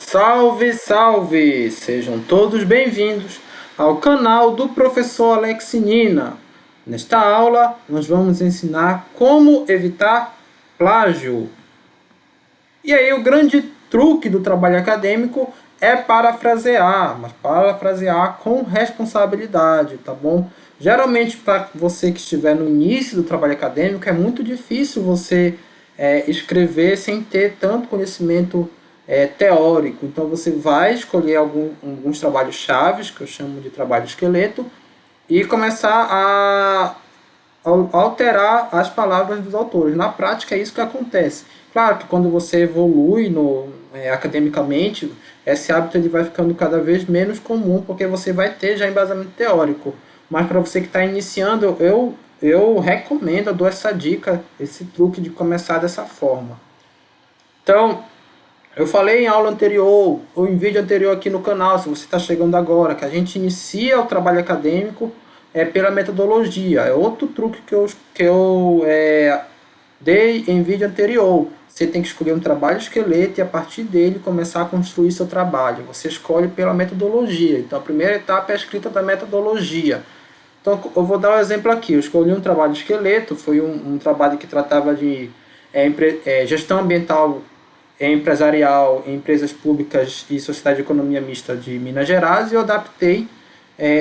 Salve, salve! Sejam todos bem-vindos ao canal do professor Alex Nina. Nesta aula, nós vamos ensinar como evitar plágio. E aí, o grande truque do trabalho acadêmico é parafrasear, mas parafrasear com responsabilidade, tá bom? Geralmente, para você que estiver no início do trabalho acadêmico, é muito difícil você escrever sem ter tanto conhecimento teórico. Então, você vai escolher alguns trabalhos chaves, que eu chamo de trabalho esqueleto, e começar a alterar as palavras dos autores. Na prática, é isso que acontece. Claro que quando você evolui academicamente, esse hábito ele vai ficando cada vez menos comum, porque você vai ter já embasamento teórico. Mas para você que está iniciando, eu recomendo, eu dou essa dica, esse truque de começar dessa forma. Então, eu falei em aula anterior, ou em vídeo anterior aqui no canal, se você está chegando agora, que a gente inicia o trabalho acadêmico pela metodologia. É outro truque que eu dei em vídeo anterior. Você tem que escolher um trabalho esqueleto e a partir dele começar a construir seu trabalho. Você escolhe pela metodologia. Então a primeira etapa é a escrita da metodologia. Então eu vou dar um exemplo aqui. Eu escolhi um trabalho esqueleto, foi um trabalho que tratava de gestão ambiental empresarial em empresas públicas e sociedade de economia mista de Minas Gerais, e eu adaptei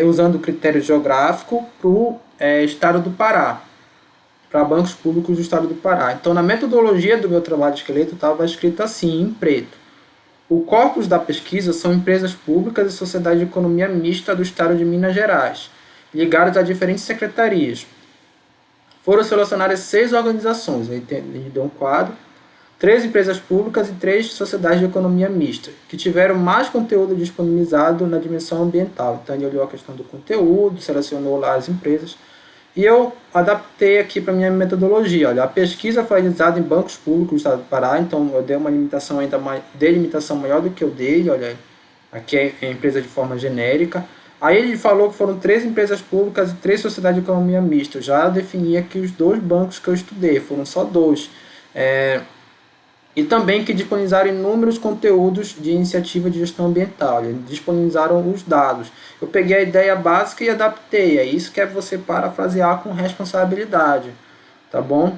usando o critério geográfico para o estado do Pará, para bancos públicos do estado do Pará. Então, na metodologia do meu trabalho de esqueleto, estava escrito assim, em preto: o corpus da pesquisa são empresas públicas e sociedade de economia mista do estado de Minas Gerais, ligadas a diferentes secretarias. Foram selecionadas 6 organizações, ele deu um quadro, 3 empresas públicas e 3 sociedades de economia mista, que tiveram mais conteúdo disponibilizado na dimensão ambiental. Então, ele olhou a questão do conteúdo, selecionou lá as empresas, e eu adaptei aqui para a minha metodologia. Olha, a pesquisa foi realizada em bancos públicos do estado do Pará, então eu dei uma limitação delimitação maior do que eu dei. Olha, aqui é empresa de forma genérica. Aí ele falou que foram 3 empresas públicas e 3 sociedades de economia mista. Eu já defini aqui os 2 bancos que eu estudei, foram só 2. E também que disponibilizaram inúmeros conteúdos de iniciativa de gestão ambiental. Eles disponibilizaram os dados. Eu peguei a ideia básica e adaptei. É isso que é você parafrasear com responsabilidade. Tá bom?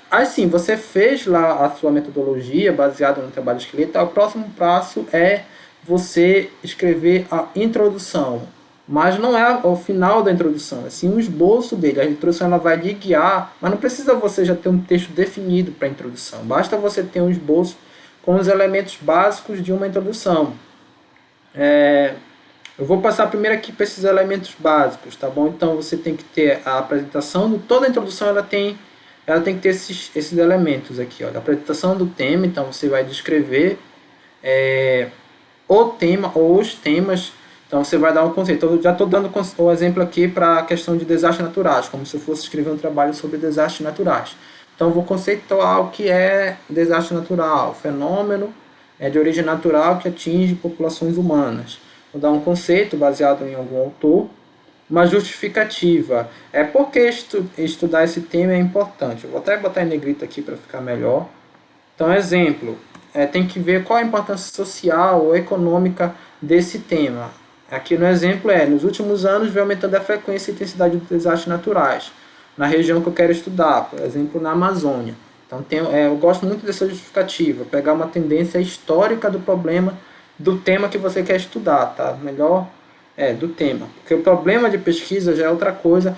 Assim, você fez lá a sua metodologia baseada no trabalho esqueleto. O próximo passo é você escrever a introdução. Mas não é o final da introdução, é sim um esboço dele. A introdução ela vai lhe guiar, mas não precisa você já ter um texto definido para a introdução. Basta você ter um esboço com os elementos básicos de uma introdução. Eu vou passar primeiro aqui para esses elementos básicos, tá bom? Então você tem que ter a apresentação, toda a introdução ela tem que ter esses elementos aqui. Ó. A apresentação do tema, então você vai descrever o tema ou os temas. Então você vai dar um conceito. Eu já estou dando o exemplo aqui para a questão de desastres naturais, como se eu fosse escrever um trabalho sobre desastres naturais. Então eu vou conceituar o que é desastre natural, fenômeno de origem natural que atinge populações humanas. Vou dar um conceito baseado em algum autor, uma justificativa. Por que estudar esse tema é importante? Eu vou até botar em negrito aqui para ficar melhor. Então, exemplo, tem que ver qual a importância social ou econômica desse tema. Aqui no exemplo nos últimos anos vem aumentando a frequência e intensidade dos desastres naturais na região que eu quero estudar, por exemplo, na Amazônia. Então, eu gosto muito dessa justificativa, pegar uma tendência histórica do problema, do tema que você quer estudar, tá? Melhor do tema. Porque o problema de pesquisa já é outra coisa.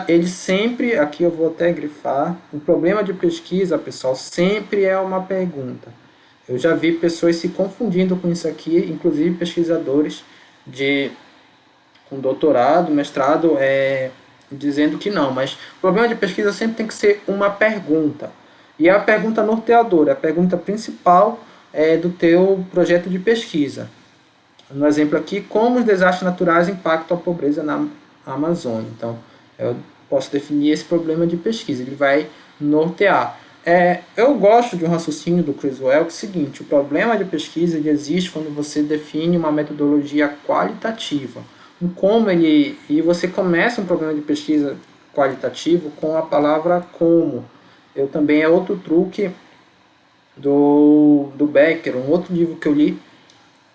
Ele sempre, aqui eu vou até grifar, o problema de pesquisa, pessoal, sempre é uma pergunta. Eu já vi pessoas se confundindo com isso aqui, inclusive pesquisadores com doutorado, mestrado, dizendo que não, mas o problema de pesquisa sempre tem que ser uma pergunta, e é a pergunta norteadora, a pergunta principal do teu projeto de pesquisa. No exemplo aqui, como os desastres naturais impactam a pobreza na Amazônia. Então, eu posso definir esse problema de pesquisa, ele vai nortear. Eu gosto de um raciocínio do Criswell, que é o seguinte: o problema de pesquisa existe quando você define uma metodologia qualitativa. E você começa um problema de pesquisa qualitativo com a palavra como. Eu também outro truque do Becker, um outro livro que eu li,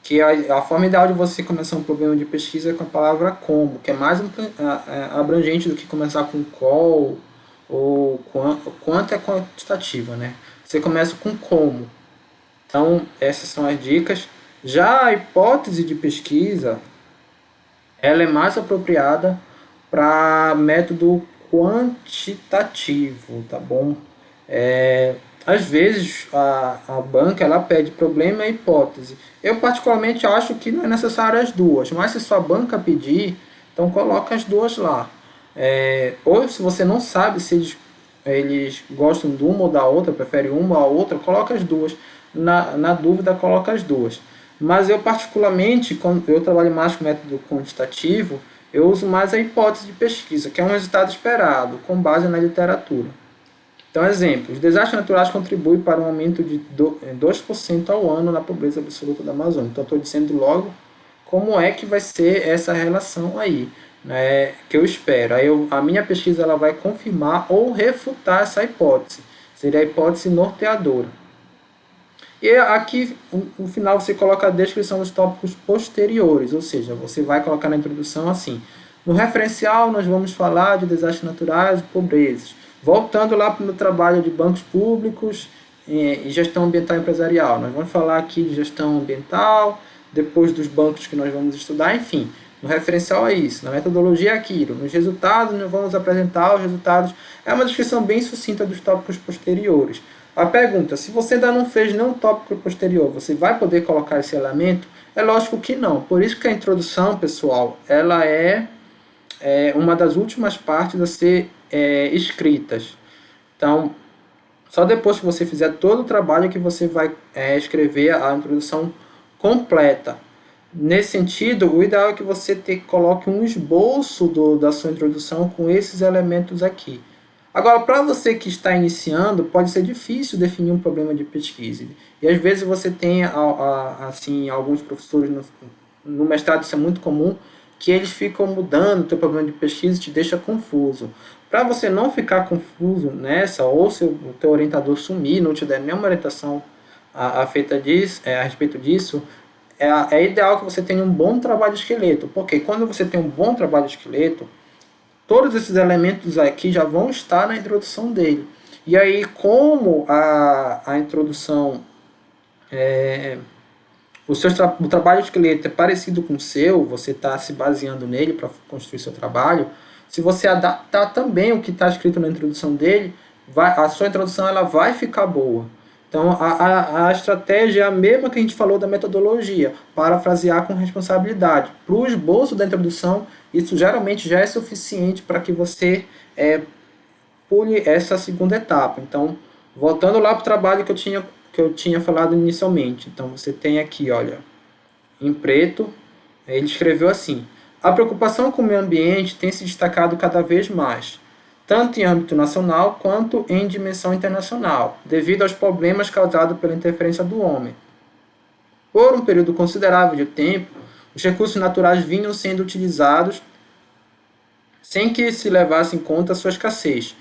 que a forma ideal de você começar um problema de pesquisa é com a palavra como, que é mais abrangente do que começar com qual ou quanto é quantitativa, né? Você começa com como. Então, essas são as dicas. Já a hipótese de pesquisa, ela é mais apropriada para método quantitativo, tá bom? Às vezes a banca ela pede problema e hipótese. Eu particularmente acho que não é necessário as duas, mas se sua banca pedir, então coloca as duas lá. Ou se você não sabe se eles gostam de uma ou da outra, preferem uma ou outra, coloca as duas. Na dúvida, coloca as duas. Mas eu particularmente, quando eu trabalho mais com método quantitativo, eu uso mais a hipótese de pesquisa, que é um resultado esperado, com base na literatura. Então, exemplo, os desastres naturais contribuem para um aumento de 2% ao ano na pobreza absoluta da Amazônia. Então, estou dizendo logo como é que vai ser essa relação aí, né, que eu espero. A minha pesquisa ela vai confirmar ou refutar essa hipótese. Seria a hipótese norteadora. E aqui, no final, você coloca a descrição dos tópicos posteriores, ou seja, você vai colocar na introdução assim: no referencial, nós vamos falar de desastres naturais e pobrezas. Voltando lá para o meu trabalho de bancos públicos e gestão ambiental empresarial. Nós vamos falar aqui de gestão ambiental, depois dos bancos que nós vamos estudar, enfim. No referencial é isso, na metodologia é aquilo. Nos resultados, nós vamos apresentar os resultados. É uma descrição bem sucinta dos tópicos posteriores. A pergunta, se você ainda não fez nenhum tópico posterior, você vai poder colocar esse elemento? É lógico que não. Por isso que a introdução, pessoal, ela é uma das últimas partes a ser escritas. Então, só depois que você fizer todo o trabalho que você vai escrever a introdução completa. Nesse sentido, o ideal é que você coloque um esboço da sua introdução com esses elementos aqui. Agora, para você que está iniciando, pode ser difícil definir um problema de pesquisa. E às vezes você tem, assim, alguns professores no mestrado, isso é muito comum, que eles ficam mudando o teu problema de pesquisa e te deixa confuso. Para você não ficar confuso nessa, ou se o teu orientador sumir, não te der nenhuma orientação a respeito disso, é ideal que você tenha um bom trabalho de esqueleto. Porque quando você tem um bom trabalho de esqueleto, todos esses elementos aqui já vão estar na introdução dele. E aí, como a introdução, o trabalho de esqueleto é parecido com o seu, você está se baseando nele para construir seu trabalho, se você adaptar também o que está escrito na introdução dele, a sua introdução ela vai ficar boa. Então, a estratégia é a mesma que a gente falou da metodologia, parafrasear com responsabilidade. Para o esboço da introdução, isso geralmente já é suficiente para que você pule essa segunda etapa. Então, voltando lá para o trabalho que eu tinha falado inicialmente. Então, você tem aqui, olha, em preto, ele escreveu assim: a preocupação com o meio ambiente tem se destacado cada vez mais, tanto em âmbito nacional quanto em dimensão internacional, devido aos problemas causados pela interferência do homem. Por um período considerável de tempo, os recursos naturais vinham sendo utilizados sem que se levasse em conta a sua escassez,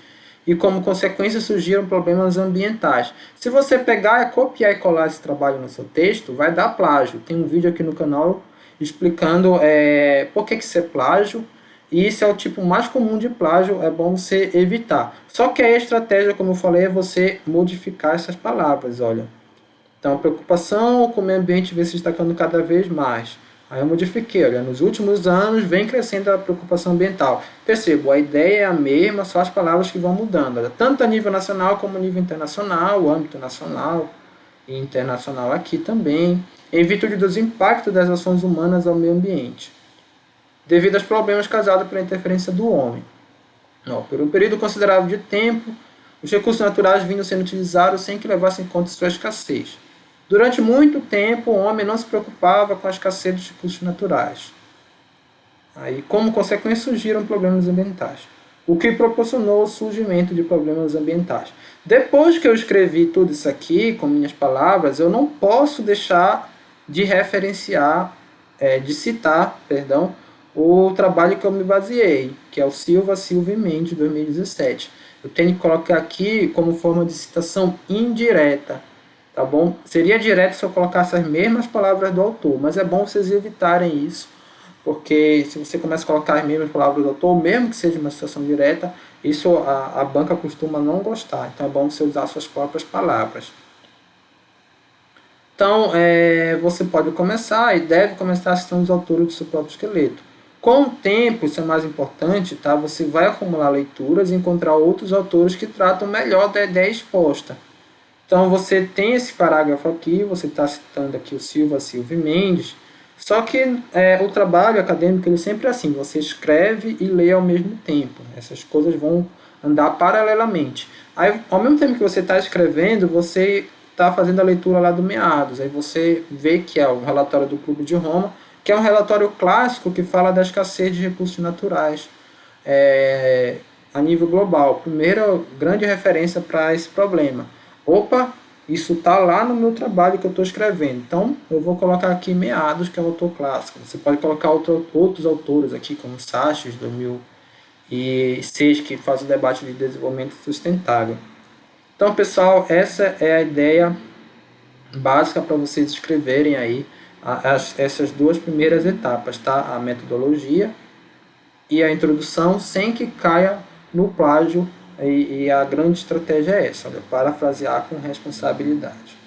e como consequência surgiram problemas ambientais. Se você pegar, copiar e colar esse trabalho no seu texto, vai dar plágio. Tem um vídeo aqui no canal explicando por que isso é plágio, e isso é o tipo mais comum de plágio, é bom você evitar. Só que a estratégia, como eu falei, é você modificar essas palavras, olha. Então, a preocupação com o meio ambiente vem se destacando cada vez mais. Aí eu modifiquei, olha, nos últimos anos vem crescendo a preocupação ambiental. Percebo, a ideia é a mesma, só as palavras que vão mudando, olha, tanto a nível nacional como a nível internacional, o âmbito nacional e internacional aqui também, em virtude dos impactos das ações humanas ao meio ambiente, devido aos problemas causados pela interferência do homem. Por um período considerável de tempo, os recursos naturais vinham sendo utilizados sem que levassem em conta sua escassez. Durante muito tempo, o homem não se preocupava com a escassez dos recursos naturais. Aí, como consequência, surgiram problemas ambientais, o que proporcionou o surgimento de problemas ambientais. Depois que eu escrevi tudo isso aqui, com minhas palavras, eu não posso deixar de referenciar, de citar, o trabalho que eu me baseei, que é o Silva e Mendes, 2017. Eu tenho que colocar aqui como forma de citação indireta, tá bom? Seria direto se eu colocasse as mesmas palavras do autor, mas é bom vocês evitarem isso, porque se você começa a colocar as mesmas palavras do autor, mesmo que seja uma citação direta, isso a banca costuma não gostar. Então é bom você usar suas próprias palavras. Então, você pode começar e deve começar citando os autores do seu próprio esqueleto. Com o tempo, isso é mais importante, tá? Você vai acumular leituras e encontrar outros autores que tratam melhor da ideia exposta. Então, você tem esse parágrafo aqui, você está citando aqui o Silva e Mendes, só que o trabalho acadêmico ele sempre é assim, você escreve e lê ao mesmo tempo. Essas coisas vão andar paralelamente. Aí, ao mesmo tempo que você está escrevendo, você está fazendo a leitura lá do Meados. Aí você vê que é o relatório do Clube de Roma, que é um relatório clássico que fala da escassez de recursos naturais a nível global. Primeira grande referência para esse problema. Opa, isso está lá no meu trabalho que eu estou escrevendo. Então, eu vou colocar aqui Meados, que é o autor clássico. Você pode colocar outros autores aqui, como Sachs, 2006, que faz o debate de desenvolvimento sustentável. Então, pessoal, essa é a ideia básica para vocês escreverem aí essas duas primeiras etapas, tá? A metodologia e a introdução, sem que caia no plágio, e a grande estratégia é essa, parafrasear com responsabilidade.